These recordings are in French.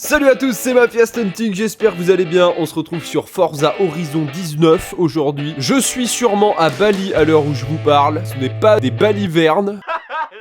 Salut à tous, c'est Mafia Stunting, j'espère que vous allez bien. On se retrouve sur Forza Horizon 19 aujourd'hui. Je suis sûrement à Bali à l'heure où je vous parle. Ce n'est pas des balivernes.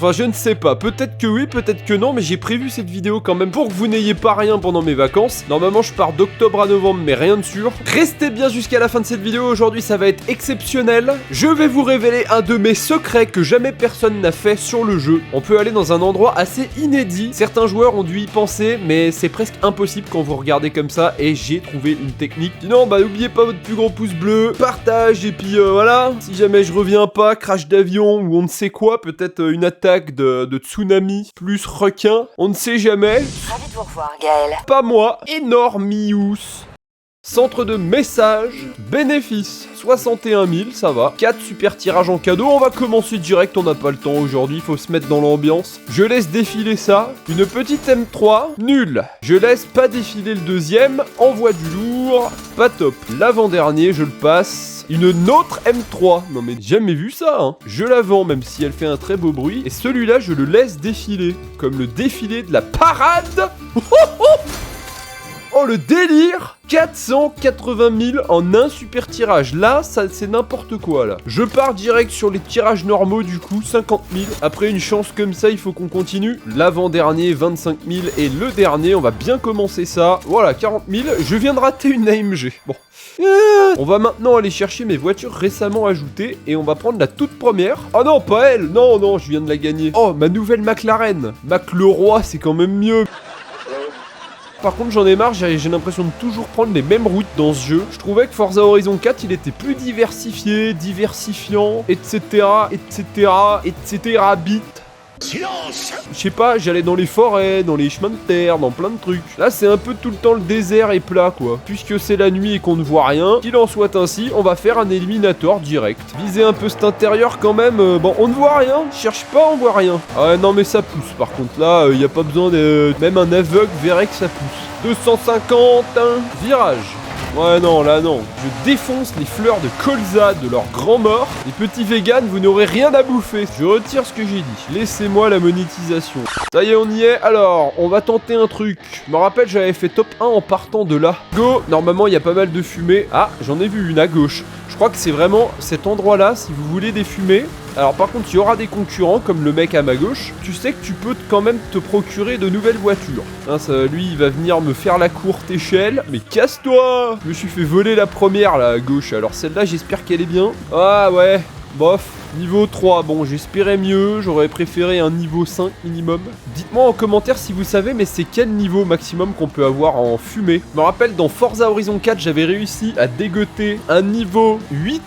Enfin, je ne sais pas, peut-être que oui, peut-être que non, mais j'ai prévu cette vidéo quand même pour que vous n'ayez pas rien pendant mes vacances. Normalement, je pars d'octobre à novembre, mais rien de sûr. Restez bien jusqu'à la fin de cette vidéo, aujourd'hui ça va être exceptionnel. Je vais vous révéler un de mes secrets que jamais personne n'a fait sur le jeu. On peut aller dans un endroit assez inédit. Certains joueurs ont dû y penser, mais c'est presque impossible quand vous regardez comme ça, et j'ai trouvé une technique. Sinon, bah n'oubliez pas votre plus gros pouce bleu, partage, et puis voilà. Si jamais je reviens pas, crash d'avion ou on ne sait quoi, peut-être une attaque de tsunami plus requin, on ne sait jamais. Ravi de vous revoir, Gaël. Pas moi, Enormius. Centre de messages, bénéfice 61 000, ça va. 4 super tirages en cadeau, on va commencer direct, on n'a pas le temps aujourd'hui, faut se mettre dans l'ambiance. Je laisse défiler ça. Une petite M3, nul. Je laisse pas défiler le deuxième, envoie du lourd, pas top. L'avant-dernier, je le passe. Une autre M3, non mais jamais vu ça, hein. Je la vends même si elle fait un très beau bruit. Et celui-là, je le laisse défiler, comme le défilé de la parade. Oh le délire! 480 000 en un super tirage. Là, ça c'est n'importe quoi là. Je pars direct sur les tirages normaux du coup, 50 000. Après une chance comme ça, il faut qu'on continue. L'avant-dernier, 25 000. Et le dernier, on va bien commencer ça. Voilà, 40 000. Je viens de rater une AMG. Bon. On va maintenant aller chercher mes voitures récemment ajoutées. Et on va prendre la toute première. Oh non, pas elle! Non, non, je viens de la gagner. Oh, ma nouvelle McLaren. Mac le roi, c'est quand même mieux. Par contre j'en ai marre, j'ai l'impression de toujours prendre les mêmes routes dans ce jeu. Je trouvais que Forza Horizon 4 il était plus diversifié, diversifiant, etc, etc, etc, bit. Silence! Je sais pas, j'allais dans les forêts, dans les chemins de terre, dans plein de trucs. Là c'est un peu tout le temps le désert et plat quoi. Puisque c'est la nuit et qu'on ne voit rien, qu'il en soit ainsi, on va faire un éliminator direct. Viser un peu cet intérieur quand même, bon on ne voit rien, cherche pas on voit rien. Ah ouais, non mais ça pousse par contre là, y a pas besoin de... Même un aveugle verrait que ça pousse. 250, virage. Ouais non, là non. Je défonce les fleurs de colza de leur grand mort. Les petits véganes, vous n'aurez rien à bouffer. Je retire ce que j'ai dit. Laissez-moi la monétisation. Ça y est, on y est. Alors, on va tenter un truc. Je me rappelle, j'avais fait top 1 en partant de là. Go. Normalement, il y a pas mal de fumée. Ah, j'en ai vu une à gauche. Je crois que c'est vraiment cet endroit-là, si vous voulez des fumées. Alors par contre, il y aura des concurrents, comme le mec à ma gauche. Tu sais que tu peux quand même te procurer de nouvelles voitures. Hein, ça, lui, il va venir me faire la courte échelle. Mais casse-toi! Je me suis fait voler la première, là, à gauche. Alors celle-là, j'espère qu'elle est bien. Ah ouais, bof. Niveau 3, bon, j'espérais mieux. J'aurais préféré un niveau 5 minimum. Dites-moi en commentaire si vous savez, mais c'est quel niveau maximum qu'on peut avoir en fumée. Je me rappelle, dans Forza Horizon 4, j'avais réussi à dégoter un niveau 8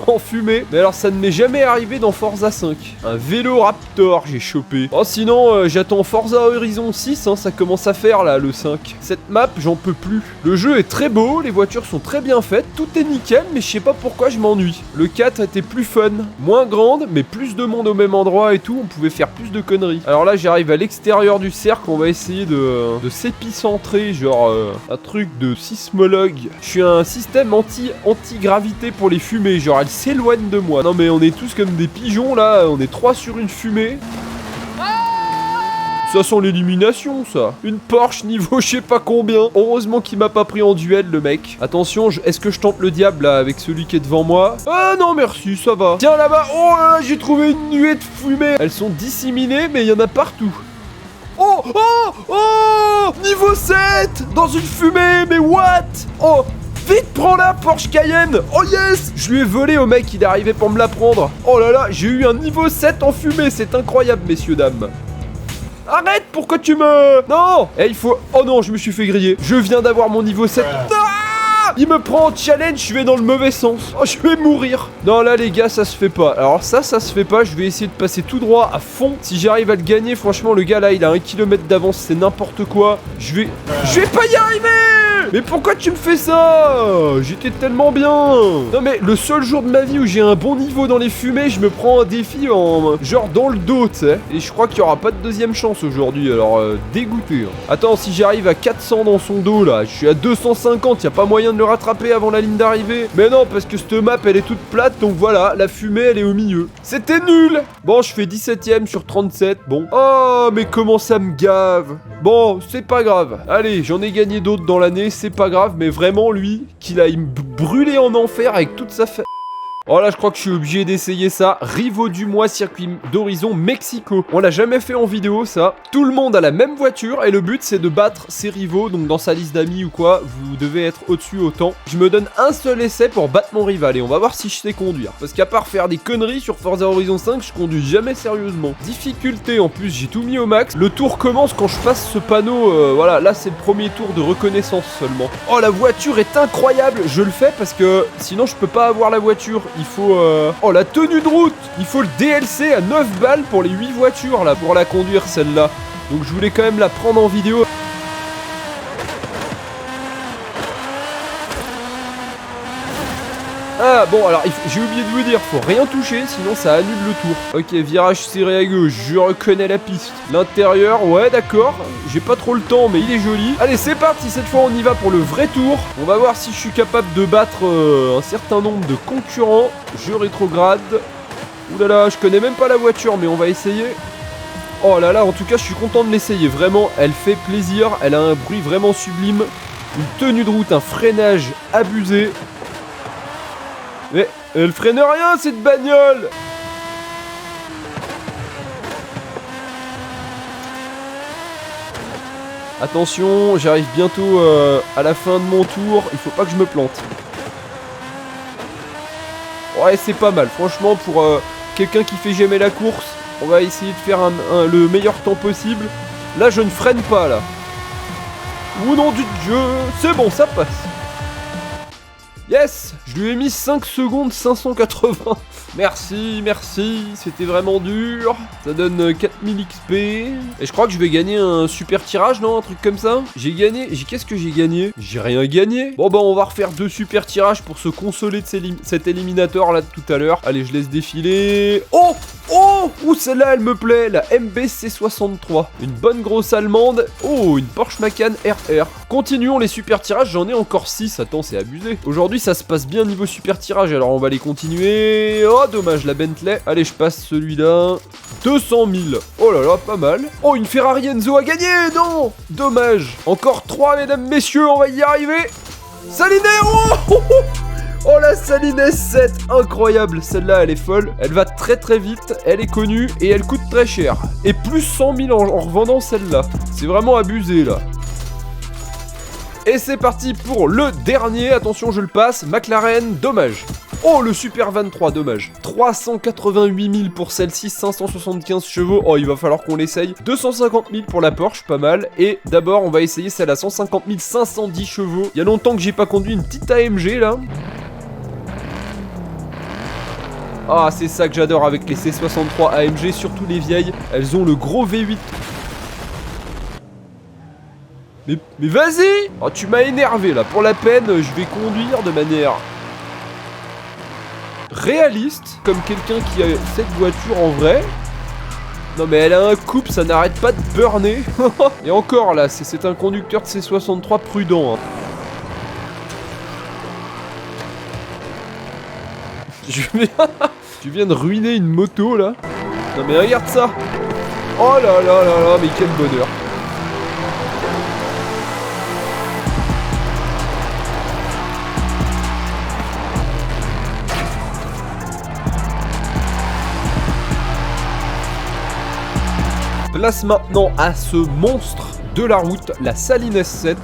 en fumée. Mais alors ça ne m'est jamais arrivé dans Forza 5. Un vélo Raptor j'ai chopé. Oh sinon j'attends Forza Horizon 6 hein, ça commence à faire là le 5. Cette map j'en peux plus. Le jeu est très beau, les voitures sont très bien faites, tout est nickel mais je sais pas pourquoi je m'ennuie. Le 4 était plus fun, moins grande mais plus de monde au même endroit et tout, on pouvait faire plus de conneries. Alors là j'arrive à l'extérieur du cercle, on va essayer de s'épicentrer, genre un truc de sismologue. Je suis un système anti-gravité pour les fumées, genre elle s'éloigne de moi. Non mais on est tous comme des pigeons là, on est 3 sur une fumée. Ça sent l'élimination ça. Une Porsche niveau je sais pas combien. Heureusement qu'il m'a pas pris en duel le mec. Attention, est-ce que je tente le diable là avec celui qui est devant moi? Ah non merci, ça va. Tiens là-bas, oh là là, j'ai trouvé une nuée de fumée. Elles sont disséminées mais il y en a partout. Oh, oh, oh, niveau 7 dans une fumée, mais what? Oh, vite, prends-la, Porsche Cayenne. Oh yes. Je lui ai volé au mec, il est arrivé pour me la prendre. Oh là là, j'ai eu un niveau 7 en fumée, c'est incroyable, messieurs, dames. Arrête, pourquoi tu me... Non. Eh, il faut... Oh non, je me suis fait griller. Je viens d'avoir mon niveau 7. Ah, il me prend en challenge, je vais dans le mauvais sens. Oh, je vais mourir. Non, là, les gars, ça se fait pas. Alors ça se fait pas. Je vais essayer de passer tout droit à fond. Si j'arrive à le gagner, franchement, le gars, là, il a 1 km d'avance. C'est n'importe quoi. Je vais pas y arriver. Mais pourquoi tu me fais ça? J'étais tellement bien. Non mais le seul jour de ma vie où j'ai un bon niveau dans les fumées, je me prends un défi en genre dans le dos, tu sais. Et je crois qu'il y aura pas de deuxième chance aujourd'hui, alors dégoûté. Hein. Attends, si j'arrive à 400 dans son dos là, je suis à 250, y a pas moyen de le rattraper avant la ligne d'arrivée. Mais non, parce que cette map elle est toute plate, donc voilà, la fumée elle est au milieu. C'était nul. Bon, je fais 17ème sur 37, bon. Oh, mais comment ça me gave. Bon, c'est pas grave. Allez, j'en ai gagné d'autres dans l'année, c'est pas grave, mais vraiment lui, qu'il aille me brûler en enfer avec toute sa famille. Oh là, je crois que je suis obligé d'essayer ça. Rivaux du mois, circuit d'horizon Mexico. On l'a jamais fait en vidéo, ça. Tout le monde a la même voiture et le but, c'est de battre ses rivaux. Donc, dans sa liste d'amis ou quoi, vous devez être au-dessus autant. Je me donne un seul essai pour battre mon rival et on va voir si je sais conduire. Parce qu'à part faire des conneries sur Forza Horizon 5, je conduis jamais sérieusement. Difficulté, en plus, j'ai tout mis au max. Le tour commence quand je passe ce panneau. Voilà, là, c'est le premier tour de reconnaissance seulement. Oh, la voiture est incroyable. Je le fais parce que sinon, je peux pas avoir la voiture. Il faut... Oh, la tenue de route. Il faut le DLC à 9 balles pour les 8 voitures, là, pour la conduire, celle-là. Donc, je voulais quand même la prendre en vidéo. Ah, bon, alors, j'ai oublié de vous dire, faut rien toucher, sinon ça annule le tour. Ok, virage serré à gauche, je reconnais la piste. L'intérieur, ouais, d'accord. J'ai pas trop le temps, mais il est joli. Allez, c'est parti, cette fois, on y va pour le vrai tour. On va voir si je suis capable de battre un certain nombre de concurrents. Je rétrograde. Ouh là là, je connais même pas la voiture, mais on va essayer. Oh là là, en tout cas, je suis content de l'essayer. Vraiment, elle fait plaisir. Elle a un bruit vraiment sublime. Une tenue de route, un freinage abusé. Mais elle freine rien, cette bagnole. Attention, j'arrive bientôt à la fin de mon tour. Il faut pas que je me plante. Ouais, c'est pas mal. Franchement, pour quelqu'un qui fait jamais la course, on va essayer de faire le meilleur temps possible. Là, je ne freine pas, là. Au nom du Dieu, c'est bon, ça passe. Yes! Je lui ai mis 5 secondes 580. Merci, merci, c'était vraiment dur. Ça donne 4000 XP. Et je crois que je vais gagner un super tirage, non? Un truc comme ça. J'ai gagné... Qu'est-ce que j'ai gagné? J'ai rien gagné. Bon bah on va refaire 2 super tirages pour se consoler de cet éliminateur là de tout à l'heure. Allez, je laisse défiler. Oh! Oh! Ouh, celle-là elle me plaît, la MBC63. Une bonne grosse allemande. Oh, une Porsche Macan RR. Continuons les super tirages, j'en ai encore 6. Attends, c'est abusé. Aujourd'hui ça se passe bien niveau super tirage, alors on va les continuer. Oh, dommage, la Bentley. Allez, je passe celui-là. 200 000. Oh là là, pas mal. Oh, une Ferrari Enzo a gagné. Non, dommage. Encore 3, mesdames, messieurs, on va y arriver. Saline. Oh, oh, la Saline S7. Incroyable. Celle-là, elle est folle. Elle va très très vite. Elle est connue et elle coûte très cher. Et plus 100 000 en revendant celle-là. C'est vraiment abusé, là. Et c'est parti pour le dernier. Attention, je le passe. McLaren, dommage. Oh, le Super 23, dommage. 388 000 pour celle-ci, 575 chevaux. Oh, il va falloir qu'on l'essaye. 250 000 pour la Porsche, pas mal. Et d'abord, on va essayer celle à 150 510 chevaux. Il y a longtemps que j'ai pas conduit une petite AMG, là. Ah, c'est ça que j'adore avec les C63 AMG, surtout les vieilles. Elles ont le gros V8. Mais vas-y! Oh, tu m'as énervé, là. Pour la peine, je vais conduire de manière... réaliste, comme quelqu'un qui a cette voiture en vrai. Non mais elle a un couple, ça n'arrête pas de burner. Et encore là, c'est un conducteur de C63 prudent. Hein. Tu viens de ruiner une moto là. Non mais regarde ça. Oh là là là là, mais quel bonheur. Place maintenant à ce monstre de la route, la Saline S7.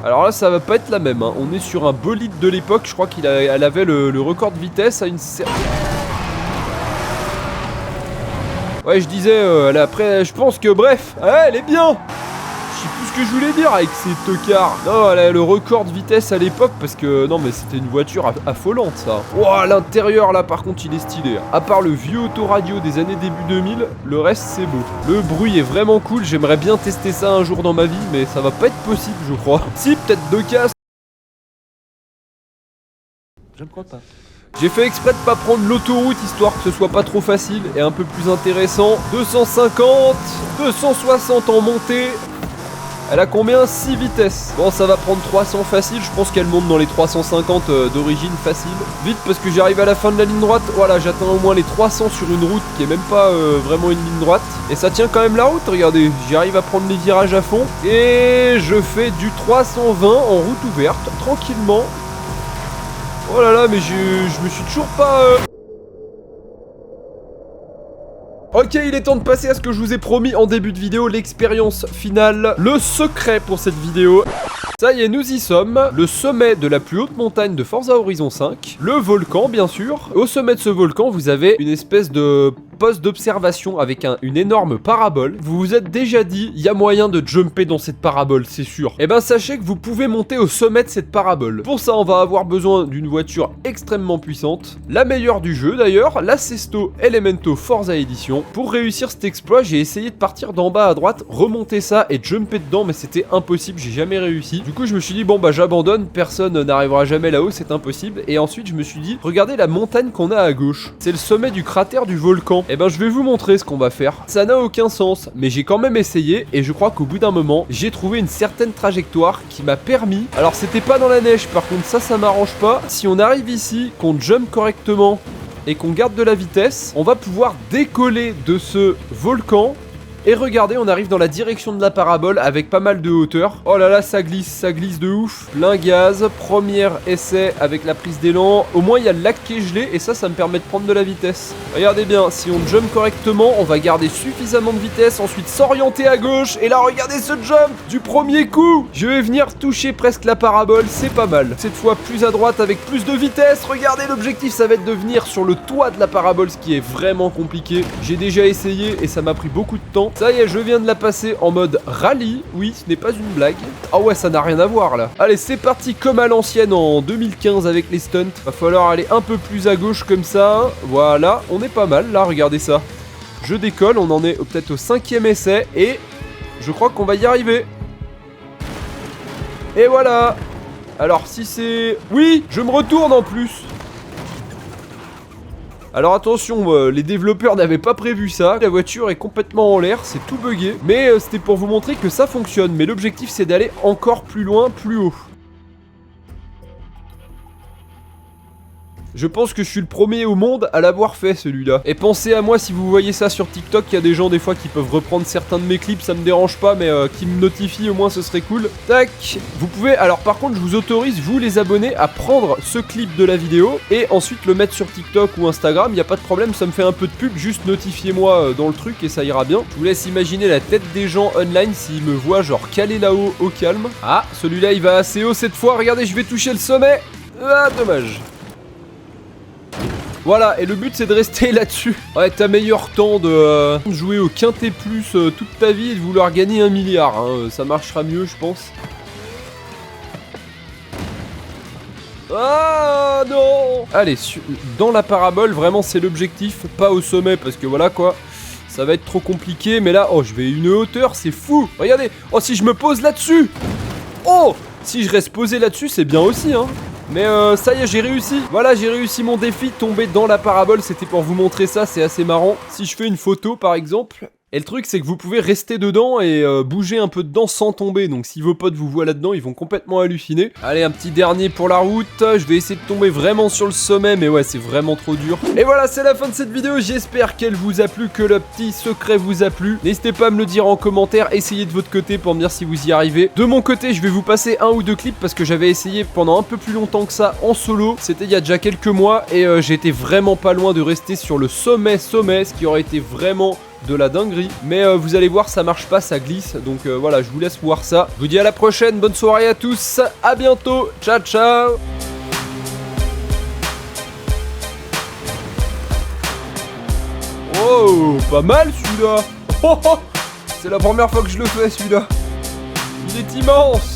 Alors là, ça va pas être la même. Hein. On est sur un bolide de l'époque. Je crois qu'elle avait le record de vitesse à une certaine... Ouais, je disais, après, je pense que, bref, elle est bien. sais plus ce que je voulais dire avec ces tocards. Non, elle a le record de vitesse à l'époque parce que non mais c'était une voiture affolante ça. Ouah, l'intérieur là par contre il est stylé. À part le vieux autoradio des années début 2000, le reste c'est beau. Le bruit est vraiment cool, j'aimerais bien tester ça un jour dans ma vie mais ça va pas être possible je crois. Si, peut-être d'occasion. Je ne crois pas. J'ai fait exprès de pas prendre l'autoroute histoire que ce soit pas trop facile et un peu plus intéressant. 250, 260 en montée. Elle a combien? 6 vitesses. Bon, ça va prendre 300 facile. Je pense qu'elle monte dans les 350 d'origine facile. Vite, parce que j'arrive à la fin de la ligne droite. Voilà, j'atteins au moins les 300 sur une route qui est même pas vraiment une ligne droite. Et ça tient quand même la route, regardez. J'arrive à prendre les virages à fond. Et je fais du 320 en route ouverte, tranquillement. Oh là là, mais je me suis toujours pas... Ok, il est temps de passer à ce que je vous ai promis en début de vidéo, l'expérience finale, le secret pour cette vidéo. Ça y est, nous y sommes. Le sommet de la plus haute montagne de Forza Horizon 5. Le volcan, bien sûr. Au sommet de ce volcan, vous avez une espèce de poste d'observation avec une énorme parabole. Vous vous êtes déjà dit, il y a moyen de jumper dans cette parabole, c'est sûr. Et ben, sachez que vous pouvez monter au sommet de cette parabole. Pour ça, on va avoir besoin d'une voiture extrêmement puissante. La meilleure du jeu, d'ailleurs, la Sesto Elemento Forza Edition. Pour réussir cet exploit, j'ai essayé de partir d'en bas à droite, remonter ça et jumper dedans, mais c'était impossible, j'ai jamais réussi. Du coup, je me suis dit, bon bah j'abandonne, personne n'arrivera jamais là-haut, c'est impossible. Et ensuite, je me suis dit, regardez la montagne qu'on a à gauche. C'est le sommet du cratère du volcan. Et ben, je vais vous montrer ce qu'on va faire. Ça n'a aucun sens, mais j'ai quand même essayé et je crois qu'au bout d'un moment, j'ai trouvé une certaine trajectoire qui m'a permis... Alors, c'était pas dans la neige, par contre, ça m'arrange pas. Si on arrive ici, qu'on jump correctement et qu'on garde de la vitesse, on va pouvoir décoller de ce volcan. Et regardez, on arrive dans la direction de la parabole avec pas mal de hauteur. Oh là là, ça glisse de ouf. Plein gaz, premier essai avec la prise d'élan. Au moins, il y a le lac qui est gelé et ça me permet de prendre de la vitesse. Regardez bien, si on jump correctement, on va garder suffisamment de vitesse, ensuite s'orienter à gauche. Et là, regardez ce jump du premier coup. Je vais venir toucher presque la parabole, c'est pas mal. Cette fois, plus à droite avec plus de vitesse. Regardez, l'objectif, ça va être de venir sur le toit de la parabole, ce qui est vraiment compliqué. J'ai déjà essayé et ça m'a pris beaucoup de temps. Ça y est, je viens de la passer en mode rallye. Oui, ce n'est pas une blague. Ah ouais, ça n'a rien à voir là. Allez, c'est parti comme à l'ancienne en 2015 avec les stunts. Va falloir aller un peu plus à gauche comme ça. Voilà, on est pas mal là, regardez ça. Je décolle, on en est peut-être au 5e essai et je crois qu'on va y arriver. Et voilà. Alors si c'est... Oui, je me retourne en plus. Alors attention, les développeurs n'avaient pas prévu ça. La voiture est complètement en l'air, c'est tout buggé. Mais c'était pour vous montrer que ça fonctionne. Mais l'objectif, c'est d'aller encore plus loin, plus haut. Je pense que je suis le premier au monde à l'avoir fait celui-là. Et pensez à moi si vous voyez ça sur TikTok, il y a des gens des fois qui peuvent reprendre certains de mes clips, ça me dérange pas, mais qui me notifient au moins ce serait cool. Tac. Vous pouvez, alors par contre je vous autorise, vous les abonnés, à prendre ce clip de la vidéo et ensuite le mettre sur TikTok ou Instagram, il n'y a pas de problème, ça me fait un peu de pub, juste notifiez-moi dans le truc et ça ira bien. Je vous laisse imaginer la tête des gens online s'ils me voient genre calé là-haut au calme. Ah, celui-là il va assez haut cette fois, regardez, je vais toucher le sommet. Ah, dommage. Voilà, et le but c'est de rester là-dessus. Ouais, t'as meilleur temps de jouer au quintet plus toute ta vie et de vouloir gagner 1 milliard. Hein. Ça marchera mieux, je pense. Ah non! Allez, dans la parabole, vraiment c'est l'objectif, pas au sommet, parce que voilà quoi. Ça va être trop compliqué, mais là, oh, je vais à une hauteur, c'est fou! Regardez! Oh, si je me pose là-dessus! Oh! Si je reste posé là-dessus, c'est bien aussi, hein! Mais ça y est, j'ai réussi. Voilà, j'ai réussi mon défi, tomber dans la parabole. C'était pour vous montrer ça, c'est assez marrant. Si je fais une photo, par exemple... Et le truc, c'est que vous pouvez rester dedans et bouger un peu dedans sans tomber. Donc si vos potes vous voient là-dedans, ils vont complètement halluciner. Allez, un petit dernier pour la route. Je vais essayer de tomber vraiment sur le sommet, mais ouais, c'est vraiment trop dur. Et voilà, c'est la fin de cette vidéo. J'espère qu'elle vous a plu, que le petit secret vous a plu. N'hésitez pas à me le dire en commentaire. Essayez de votre côté pour me dire si vous y arrivez. De mon côté, je vais vous passer 1 ou 2 clips parce que j'avais essayé pendant un peu plus longtemps que ça en solo. C'était il y a déjà quelques mois et j'étais vraiment pas loin de rester sur le sommet, ce qui aurait été vraiment... de la dinguerie, mais vous allez voir, ça marche pas, ça glisse, donc voilà, je vous laisse voir ça. Je vous dis à la prochaine, bonne soirée à tous, à bientôt, ciao ciao. Oh, pas mal celui-là. Oh, oh, c'est la première fois que je le fais celui-là. Il est immense.